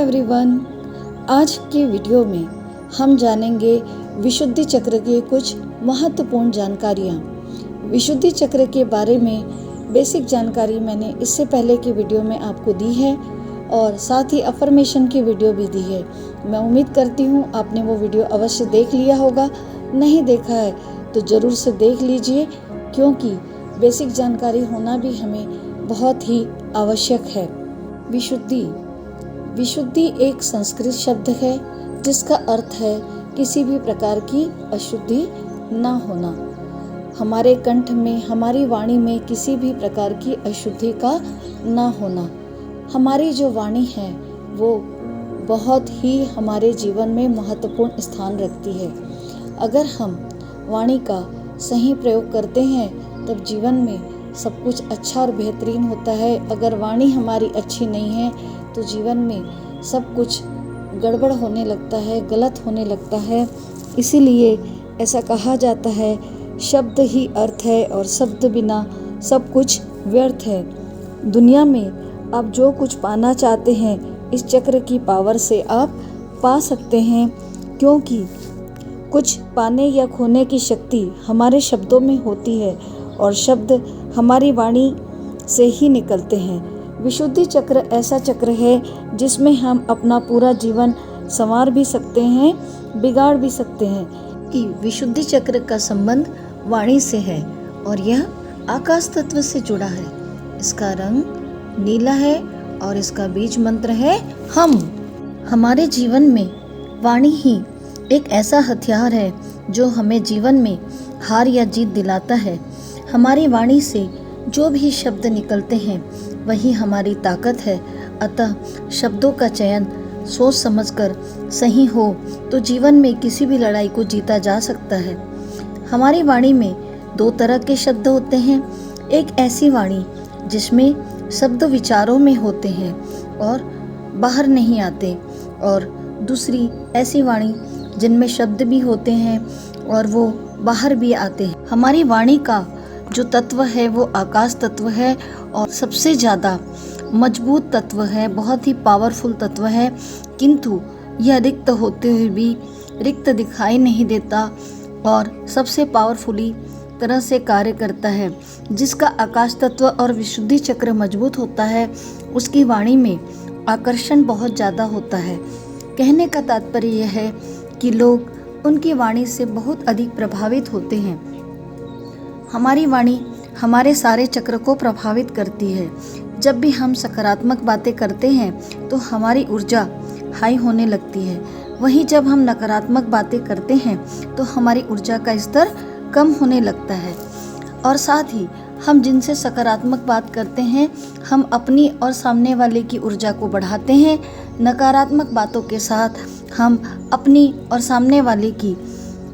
Everyone, आज के video में हम जानेंगे विशुद्धि चक्र की कुछ महत्वपूर्ण जानकारियाँ। विशुद्धि चक्र के बारे में बेसिक जानकारी मैंने इससे पहले की वीडियो में आपको दी है और साथ ही अफर्मेशन की वीडियो भी दी है। मैं उम्मीद करती हूँ आपने वो वीडियो अवश्य देख लिया होगा। नहीं देखा है तो ज़रूर से देख लीजिए, क्योंकि बेसिक जानकारी होना भी हमें बहुत ही आवश्यक है। विशुद्धि एक संस्कृत शब्द है जिसका अर्थ है किसी भी प्रकार की अशुद्धि ना होना। हमारे कंठ में, हमारी वाणी में किसी भी प्रकार की अशुद्धि का ना होना। हमारी जो वाणी है वो बहुत ही हमारे जीवन में महत्वपूर्ण स्थान रखती है। अगर हम वाणी का सही प्रयोग करते हैं तब जीवन में सब कुछ अच्छा और बेहतरीन होता है। अगर वाणी हमारी अच्छी नहीं है तो जीवन में सब कुछ गड़बड़ होने लगता है, गलत होने लगता है। इसीलिए ऐसा कहा जाता है, शब्द ही अर्थ है और शब्द बिना सब कुछ व्यर्थ है। दुनिया में आप जो कुछ पाना चाहते हैं इस चक्र की पावर से आप पा सकते हैं, क्योंकि कुछ पाने या खोने की शक्ति हमारे शब्दों में होती है और शब्द हमारी वाणी से ही निकलते हैं। विशुद्धि चक्र ऐसा चक्र है जिसमें हम अपना पूरा जीवन संवार भी सकते हैं, बिगाड़ भी सकते हैं। कि विशुद्धि चक्र का संबंध वाणी से है और यह आकाश तत्व से जुड़ा है। इसका रंग नीला है और इसका बीज मंत्र है हम। हमारे जीवन में वाणी ही एक ऐसा हथियार है जो हमें जीवन में हार या जीत दिलाता है। हमारी वाणी से जो भी शब्द निकलते हैं वही हमारी ताकत है। अतः शब्दों का चयन सोच समझकर सही हो तो जीवन में किसी भी लड़ाई को जीता जा सकता है। हमारी वाणी में दो तरह के शब्द होते हैं। एक ऐसी वाणी जिसमें शब्द विचारों में होते हैं और बाहर नहीं आते, और दूसरी ऐसी वाणी जिनमें शब्द भी होते हैं और वो बाहर भी आते हैं। हमारी वाणी का जो तत्व है वो आकाश तत्व है और सबसे ज़्यादा मजबूत तत्व है, बहुत ही पावरफुल तत्व है। किंतु यह रिक्त होते हुए भी रिक्त दिखाई नहीं देता और सबसे पावरफुली तरह से कार्य करता है। जिसका आकाश तत्व और विशुद्धि चक्र मजबूत होता है उसकी वाणी में आकर्षण बहुत ज़्यादा होता है। कहने का तात्पर्य यह है कि लोग उनकी वाणी से बहुत अधिक प्रभावित होते हैं। हमारी वाणी हमारे सारे चक्र को प्रभावित करती है। जब भी हम सकारात्मक बातें करते हैं तो हमारी ऊर्जा हाई होने लगती है। वहीं जब हम नकारात्मक बातें करते हैं तो हमारी ऊर्जा का स्तर कम होने लगता है। और साथ ही हम जिनसे सकारात्मक बात करते हैं हम अपनी और सामने वाले की ऊर्जा को बढ़ाते हैं। नकारात्मक बातों के साथ हम अपनी और सामने वाले की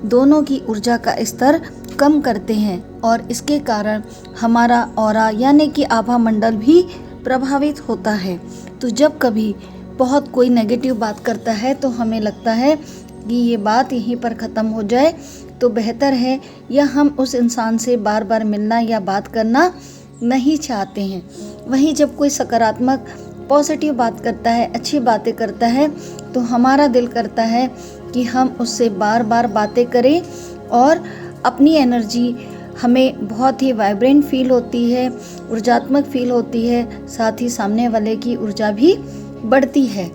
दोनों की ऊर्जा का स्तर कम करते हैं और इसके कारण हमारा ऑरा यानी कि आभा मंडल भी प्रभावित होता है। तो जब कभी बहुत कोई नेगेटिव बात करता है तो हमें लगता है कि ये बात यहीं पर ख़त्म हो जाए तो बेहतर है, या हम उस इंसान से बार बार मिलना या बात करना नहीं चाहते हैं। वहीं जब कोई सकारात्मक पॉजिटिव बात करता है, अच्छी बातें करता है, तो हमारा दिल करता है कि हम उससे बार बार बातें करें और अपनी एनर्जी हमें बहुत ही वाइब्रेंट फील होती है, ऊर्जात्मक फील होती है। साथ ही सामने वाले की ऊर्जा भी बढ़ती है।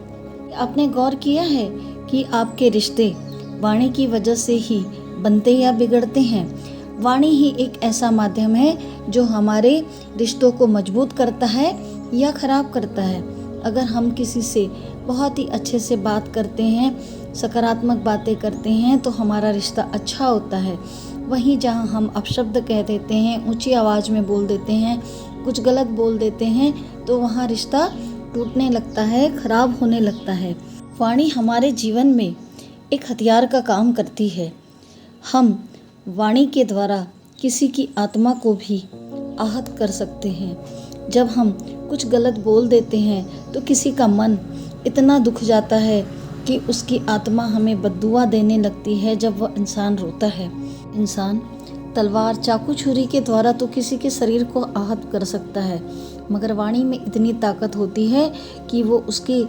आपने गौर किया है कि आपके रिश्ते वाणी की वजह से ही बनते या बिगड़ते हैं। वाणी ही एक ऐसा माध्यम है जो हमारे रिश्तों को मजबूत करता है या खराब करता है। अगर हम किसी से बहुत ही अच्छे से बात करते हैं, सकारात्मक बातें करते हैं तो हमारा रिश्ता अच्छा होता है। वहीं जहां हम अपशब्द कह देते हैं, ऊंची आवाज़ में बोल देते हैं, कुछ गलत बोल देते हैं, तो वहां रिश्ता टूटने लगता है, खराब होने लगता है। वाणी हमारे जीवन में एक हथियार का काम करती है। हम वाणी के द्वारा किसी की आत्मा को भी आहत कर सकते हैं। जब हम कुछ गलत बोल देते हैं तो किसी का मन इतना दुख जाता है कि उसकी आत्मा हमें बद्दुआ देने लगती है जब वह इंसान रोता है। इंसान तलवार, चाकू, छुरी के द्वारा तो किसी के शरीर को आहत कर सकता है, मगर वाणी में इतनी ताकत होती है कि वो उसके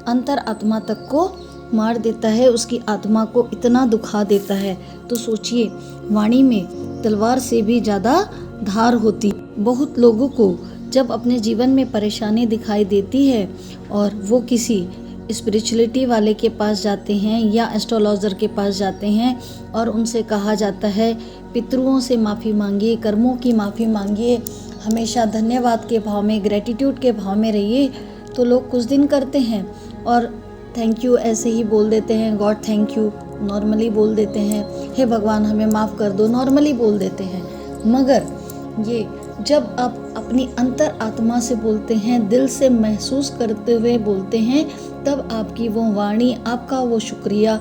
अंतर आत्मा तक को मार देता है, उसकी आत्मा को इतना दुखा देता है। तो सोचिए, वाणी में तलवार से भी ज़्यादा धार होती। बहुत लोगों को जब अपने जीवन में परेशानी दिखाई देती है और वो किसी स्पिरिचुअलिटी वाले के पास जाते हैं या एस्ट्रोलॉजर के पास जाते हैं और उनसे कहा जाता है पितरों से माफ़ी मांगिए, कर्मों की माफ़ी मांगिए, हमेशा धन्यवाद के भाव में, ग्रेटिट्यूड के भाव में रहिए, तो लोग कुछ दिन करते हैं और थैंक यू ऐसे ही बोल देते हैं, गॉड थैंक यू नॉर्मली बोल देते हैं, हे भगवान हमें माफ़ कर दो नॉर्मली बोल देते हैं। मगर ये जब आप अपनी अंतर आत्मा से बोलते हैं, दिल से महसूस करते हुए बोलते हैं, तब आपकी वो वाणी, आपका वो शुक्रिया,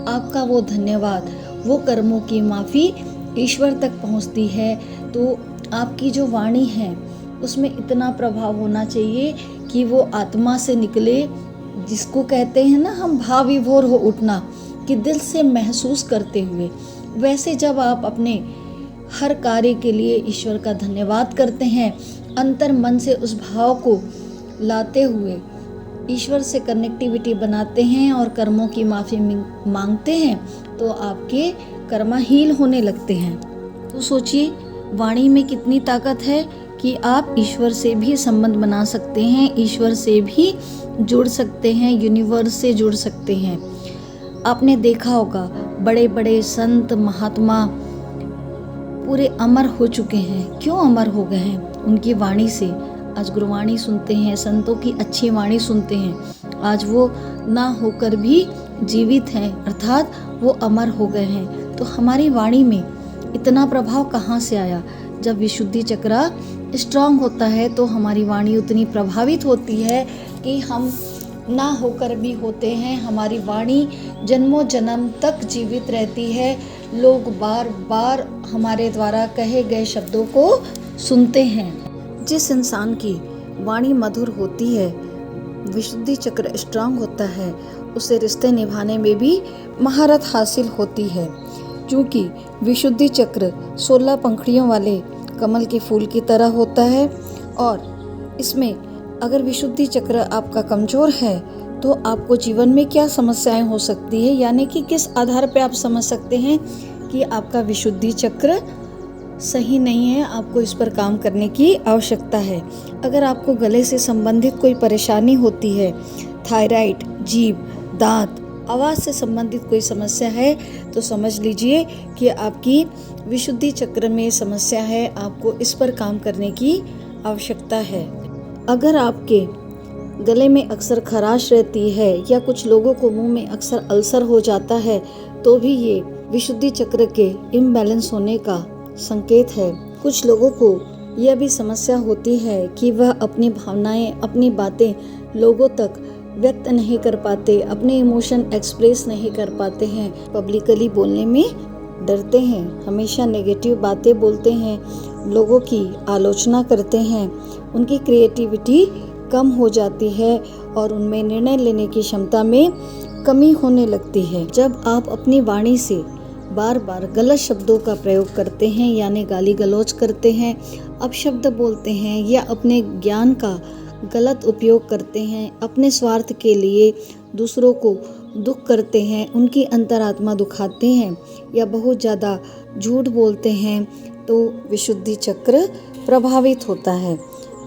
आपका वो धन्यवाद, वो कर्मों की माफ़ी ईश्वर तक पहुंचती है। तो आपकी जो वाणी है उसमें इतना प्रभाव होना चाहिए कि वो आत्मा से निकले, जिसको कहते हैं ना हम भाव विभोर हो उठना, कि दिल से महसूस करते हुए। वैसे जब आप अपने हर कार्य के लिए ईश्वर का धन्यवाद करते हैं, अंतर मन से उस भाव को लाते हुए ईश्वर से कनेक्टिविटी बनाते हैं और कर्मों की माफ़ी मांगते हैं, तो आपके कर्मा हील होने लगते हैं। तो सोचिए, वाणी में कितनी ताकत है कि आप ईश्वर से भी संबंध बना सकते हैं, ईश्वर से भी जुड़ सकते हैं, यूनिवर्स से जुड़ सकते हैं। आपने देखा होगा बड़े बड़े संत महात्मा पूरे अमर हो चुके हैं। क्यों अमर हो गए हैं? उनकी वाणी से। आज गुरुवाणी सुनते हैं, संतों की अच्छी वाणी सुनते हैं, आज वो ना होकर भी जीवित हैं, अर्थात वो अमर हो गए हैं। तो हमारी वाणी में इतना प्रभाव कहाँ से आया? जब विशुद्धि चक्र स्ट्रांग होता है तो हमारी वाणी उतनी प्रभावित होती है कि हम ना होकर भी होते हैं, हमारी वाणी जन्मों जन्म तक जीवित रहती है। लोग बार बार हमारे द्वारा कहे गए शब्दों को सुनते हैं। जिस इंसान की वाणी मधुर होती है, विशुद्धि चक्र स्ट्रांग होता है, उसे रिश्ते निभाने में भी महारत हासिल होती है। क्योंकि विशुद्धि चक्र 16 पंखुड़ियों वाले कमल के फूल की तरह होता है और इसमें अगर विशुद्धि चक्र आपका कमज़ोर है तो आपको जीवन में क्या समस्याएं हो सकती है, यानी कि किस आधार पे आप समझ सकते हैं कि आपका विशुद्धि चक्र सही नहीं है, आपको इस पर काम करने की आवश्यकता है। अगर आपको गले से संबंधित कोई परेशानी होती है, थायराइड, जीभ, दांत, आवाज़ से संबंधित कोई समस्या है, तो समझ लीजिए कि आपकी विशुद्धि चक्र में समस्या है, आपको इस पर काम करने की आवश्यकता है। अगर आपके गले में अक्सर खराश रहती है या कुछ लोगों को मुंह में अक्सर अल्सर हो जाता है, तो भी ये विशुद्धि चक्र के इम्बैलेंस होने का संकेत है। कुछ लोगों को यह भी समस्या होती है कि वह अपनी भावनाएं, अपनी बातें लोगों तक व्यक्त नहीं कर पाते, अपने इमोशन एक्सप्रेस नहीं कर पाते हैं, पब्लिकली बोलने में डरते हैं, हमेशा नेगेटिव बातें बोलते हैं, लोगों की आलोचना करते हैं, उनकी क्रिएटिविटी कम हो जाती है और उनमें निर्णय लेने की क्षमता में कमी होने लगती है। जब आप अपनी वाणी से बार बार गलत शब्दों का प्रयोग करते हैं, यानी गाली गलौज करते हैं, अपशब्द बोलते हैं या अपने ज्ञान का गलत उपयोग करते हैं, अपने स्वार्थ के लिए दूसरों को दुख करते हैं, उनकी अंतरात्मा दुखाते हैं या बहुत ज़्यादा झूठ बोलते हैं, तो विशुद्धि चक्र प्रभावित होता है।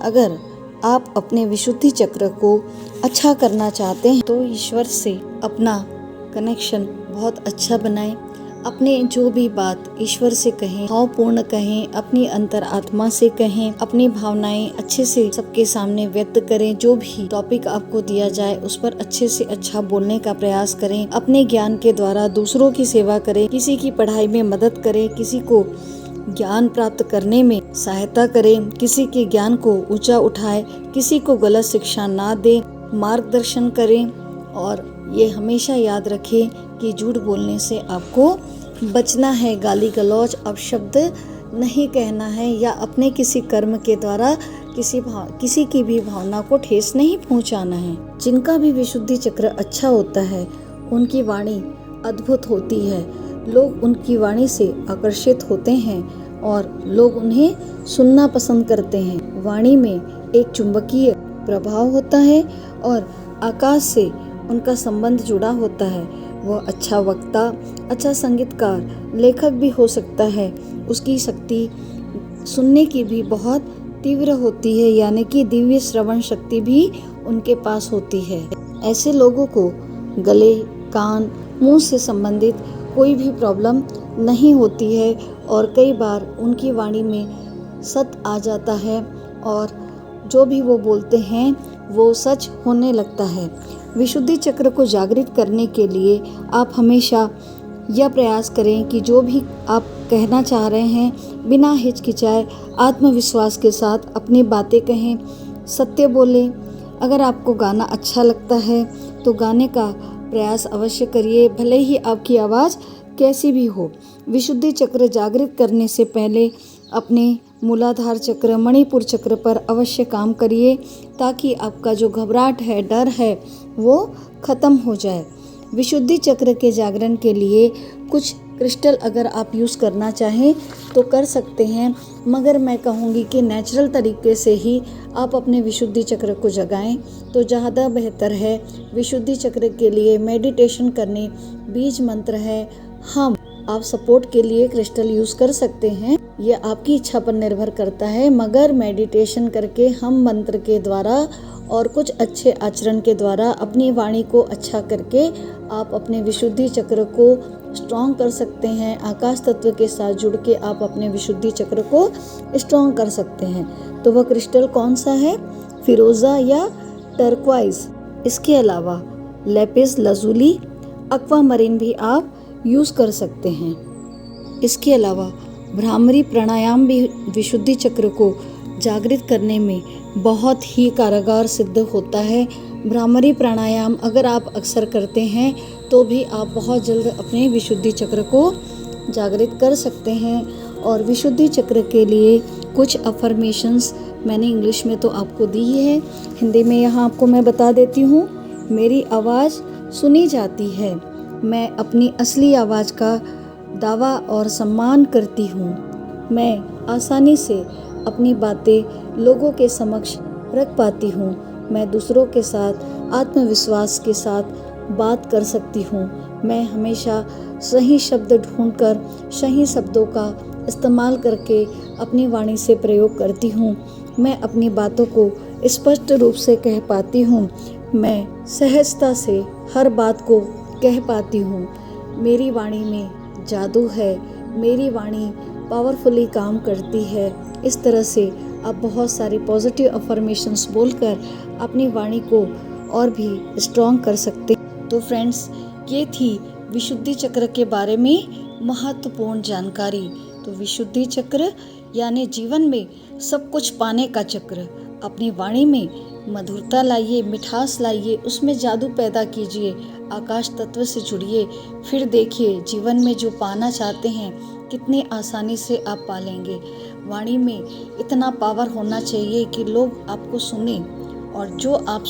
अगर आप अपने विशुद्धि चक्र को अच्छा करना चाहते हैं तो ईश्वर से अपना कनेक्शन बहुत अच्छा बनाएं। अपने जो भी बात ईश्वर से कहें, भावपूर्ण कहें, अपनी अंतर आत्मा से कहें, अपनी भावनाएं अच्छे से सबके सामने व्यक्त करें। जो भी टॉपिक आपको दिया जाए उस पर अच्छे से अच्छा बोलने का प्रयास करें। अपने ज्ञान के द्वारा दूसरों की सेवा करें, किसी की पढ़ाई में मदद करें, किसी को ज्ञान प्राप्त करने में सहायता करें, किसी के ज्ञान को ऊंचा उठाएं, किसी को गलत शिक्षा ना दें, मार्गदर्शन करें। और ये हमेशा याद रखें कि झूठ बोलने से आपको बचना है, गाली गलौज अपशब्द नहीं कहना है या अपने किसी कर्म के द्वारा किसी की भी भावना को ठेस नहीं पहुंचाना है। जिनका भी विशुद्धि चक्र अच्छा होता है उनकी वाणी अद्भुत होती है, लोग उनकी वाणी से आकर्षित होते हैं और लोग उन्हें सुनना पसंद करते हैं। वाणी में एक चुंबकीय प्रभाव होता है और आकाश से उनका संबंध जुड़ा होता है। वह अच्छा वक्ता, अच्छा संगीतकार, लेखक भी हो सकता है। उसकी शक्ति सुनने की भी बहुत तीव्र होती है, यानी कि दिव्य श्रवण शक्ति भी उनके पास होती है। ऐसे लोगों को गले, कान, मुंह से संबंधित कोई भी प्रॉब्लम नहीं होती है और कई बार उनकी वाणी में सत्य आ जाता है और जो भी वो बोलते हैं वो सच होने लगता है। विशुद्धि चक्र को जागृत करने के लिए आप हमेशा यह प्रयास करें कि जो भी आप कहना चाह रहे हैं बिना हिचकिचाए आत्मविश्वास के साथ अपनी बातें कहें, सत्य बोलें। अगर आपको गाना अच्छा लगता है तो गाने का प्रयास अवश्य करिए, भले ही आपकी आवाज़ कैसी भी हो। विशुद्धि चक्र जागृत करने से पहले अपने मूलाधार चक्र, मणिपुर चक्र पर अवश्य काम करिए ताकि आपका जो घबराहट है, डर है, वो खत्म हो जाए। विशुद्धि चक्र के जागरण के लिए कुछ क्रिस्टल अगर आप यूज़ करना चाहें तो कर सकते हैं, मगर मैं कहूँगी कि नेचुरल तरीके से ही आप अपने विशुद्धि चक्र को जगाएं तो ज़्यादा बेहतर है। विशुद्धि चक्र के लिए मेडिटेशन करने, बीज मंत्र है, आप सपोर्ट के लिए क्रिस्टल यूज़ कर सकते हैं। ये आपकी इच्छा पर निर्भर करता है, मगर मेडिटेशन करके हम मंत्र के द्वारा और कुछ अच्छे आचरण के द्वारा अपनी वाणी को अच्छा करके आप अपने विशुद्धि चक्र को स्ट्रॉन्ग कर सकते हैं। आकाश तत्व के साथ जुड़ के आप अपने विशुद्धि चक्र को स्ट्रॉन्ग कर सकते हैं। तो वह क्रिस्टल कौन सा है? फिरोज़ा या टर्क्वाइज। इसके अलावा लेपिस लजुली, एक्वामरीन भी आप यूज़ कर सकते हैं। इसके अलावा भ्रामरी प्राणायाम भी विशुद्धि चक्र को जागृत करने में बहुत ही कारगर सिद्ध होता है। भ्रामरी प्राणायाम अगर आप अक्सर करते हैं तो भी आप बहुत जल्द अपने विशुद्धि चक्र को जागृत कर सकते हैं। और विशुद्धि चक्र के लिए कुछ अफर्मेशंस मैंने इंग्लिश में तो आपको दी है, हिंदी में यहाँ आपको मैं बता देती हूँ। मेरी आवाज़ सुनी जाती है, मैं अपनी असली आवाज़ का दावा और सम्मान करती हूँ, मैं आसानी से अपनी बातें लोगों के समक्ष रख पाती हूँ, मैं दूसरों के साथ आत्मविश्वास के साथ बात कर सकती हूँ, मैं हमेशा सही शब्द ढूंढकर सही शब्दों का इस्तेमाल करके अपनी वाणी से प्रयोग करती हूँ, मैं अपनी बातों को स्पष्ट रूप से कह पाती हूँ, मैं सहजता से हर बात को कह पाती हूँ, मेरी वाणी में जादू है, मेरी वाणी पावरफुली काम करती है। इस तरह से आप बहुत सारी पॉजिटिव अफर्मेशंस बोलकर अपनी वाणी को और भी स्ट्रॉन्ग कर सकते हैं। तो फ्रेंड्स, ये थी विशुद्धि चक्र के बारे में महत्वपूर्ण जानकारी। तो विशुद्धि चक्र यानी जीवन में सब कुछ पाने का चक्र। अपनी वाणी में मधुरता लाइए, मिठास लाइए, उसमें जादू पैदा कीजिए, आकाश तत्व से जुड़िए, फिर देखिए जीवन में जो पाना चाहते हैं कितनी आसानी से आप पा लेंगे। वाणी में इतना पावर होना चाहिए कि लोग आपको सुने और जो आप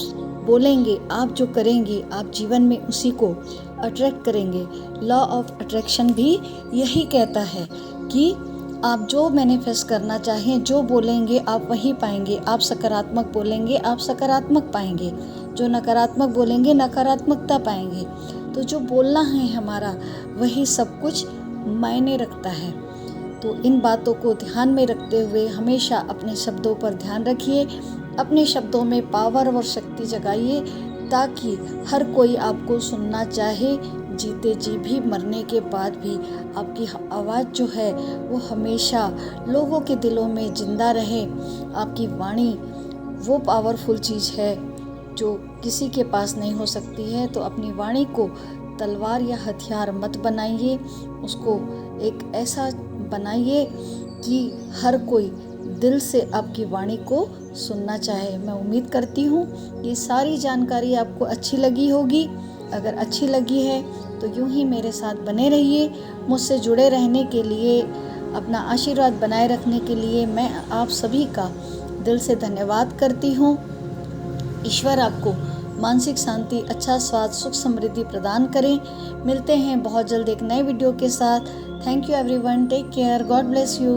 बोलेंगे, आप जो करेंगे, आप जीवन में उसी को अट्रैक्ट करेंगे। लॉ ऑफ अट्रैक्शन भी यही कहता है कि आप जो मैनिफेस्ट करना चाहें, जो बोलेंगे आप वही पाएंगे। आप सकारात्मक बोलेंगे, आप सकारात्मक पाएंगे, जो नकारात्मक बोलेंगे नकारात्मकता पाएंगे। तो जो बोलना है हमारा वही सब कुछ मायने रखता है। तो इन बातों को ध्यान में रखते हुए हमेशा अपने शब्दों पर ध्यान रखिए, अपने शब्दों में पावर और शक्ति जगाइए ताकि हर कोई आपको सुनना चाहे। जीते जी भी, मरने के बाद भी आपकी आवाज़ जो है वो हमेशा लोगों के दिलों में जिंदा रहे। आपकी वाणी वो पावरफुल चीज़ है जो किसी के पास नहीं हो सकती है। तो अपनी वाणी को तलवार या हथियार मत बनाइए, उसको एक ऐसा बनाइए कि हर कोई दिल से आपकी वाणी को सुनना चाहे। मैं उम्मीद करती हूँ ये सारी जानकारी आपको अच्छी लगी होगी। अगर अच्छी लगी है तो यूं ही मेरे साथ बने रहिए। मुझसे जुड़े रहने के लिए, अपना आशीर्वाद बनाए रखने के लिए मैं आप सभी का दिल से धन्यवाद करती हूँ। ईश्वर आपको मानसिक शांति, अच्छा स्वास्थ्य, सुख समृद्धि प्रदान करें। मिलते हैं बहुत जल्द एक नए वीडियो के साथ। Thank you everyone, take care, God bless you.